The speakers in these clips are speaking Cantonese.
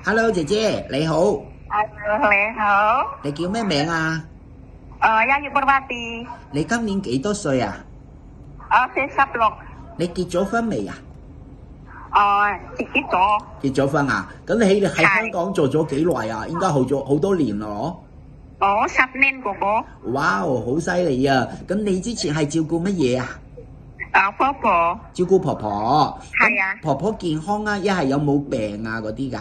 Hello 姐姐，你好，你好，你叫咩名啊？Yayu Purwati，你今年幾多歲啊？46，你結咗婚未啊？自己咗，結咗婚啊？咁你喺香係，港做咗幾耐啊？應該好多年咯。我10年哥哥，哇，好犀利啊！咁你之前係照顧乜嘢啊？婆婆，照顧婆婆。係啊，咁婆婆健康啊？一係有冇病啊嗰啲㗎？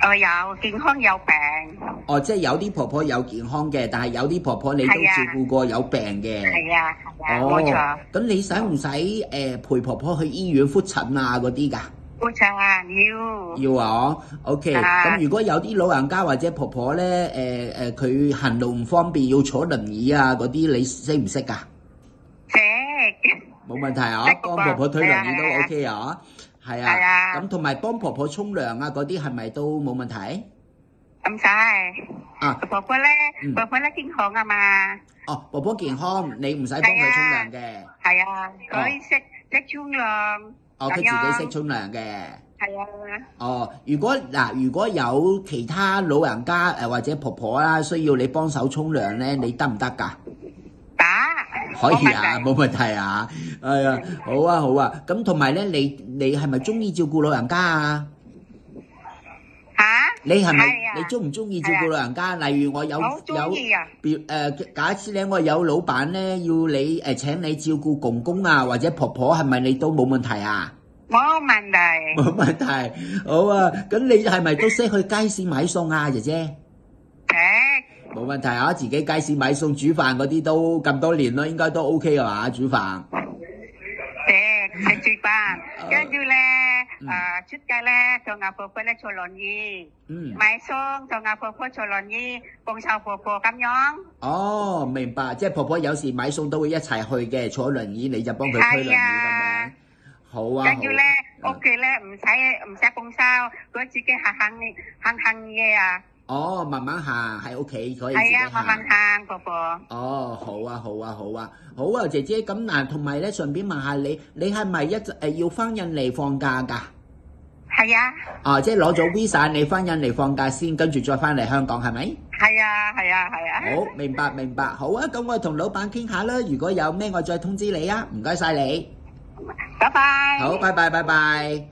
有健康有病，哦，即係有啲婆婆有健康嘅，但係有啲婆婆你都係啊，照顧過有病嘅。係啊，冇哦，錯，咁你使唔使陪婆婆去醫院覆診啊嗰啲㗎？冇錯啊，要，要啊，OK。咁如果有啲老人家或者婆婆咧，佢行路唔方便要坐輪椅啊嗰啲，你識唔識㗎？食，冇問題啊，識幫婆婆推輪椅都係啊， OK 啊。係係啊，啊，咁同埋幫婆婆沖涼啊嗰啲係咪都冇問題？唔使，啊，婆婆咧，嗯，婆婆咧健康啊嘛，哦，婆婆健康，你唔使幫係佢沖啊，涼嘅。係啊，佢哦，識沖涼，哦，佢咁自己識樣，沖涼嘅。係啊，哦，如果有其他老人家或者婆婆啦，需要你幫手沖涼咧，你得唔得㗎？打，可以啊，冇問題。冇問題啊。係啊，好啊好啊。咁同埋咧，你係咪中意照顧老人家啊？吓？你係咪係啊，你中唔中意照係啊，顧老人家？例如我好中意啊，假設咧，我有老闆咧要你請你照顧公公啊或者婆婆，係咪你都冇問題啊？冇問題。冇問題，好啊。咁你係咪都識去街市買餸啊，姐姐？食冇問題啊，自己街市買餸煮飯嗰啲都咁多年咯，應該都 OK 㗎嘛，煮飯。食煮飯，跟住咧，嗯出街咧就嗌婆婆咧坐輪椅，嗯。買餸就嗌婆婆坐輪椅，幫手婆婆咁樣。哦，明白，即係婆婆有時買餸都會一齊去嘅，坐輪椅你就幫佢推輪椅係咁樣。啊，好啊，好。跟住咧屋企咧唔使幫手，佢自己行嘢啊。哦，慢慢行喺屋企可以自己係啊，慢慢行。行，婆婆。哦，好啊，好啊，好啊，好啊，姐姐咁嗱，同埋咧，順便問下你，你係咪一直要翻印尼放假㗎？係啊，啊，即係攞咗 visa，你翻印尼放假先，跟住再翻嚟香港係咪？係啊，係啊，係啊。好，明白明白，好啊，咁我同老闆傾下啦，如果有咩我再通知你啊，唔該晒你。拜拜。好，拜拜拜拜。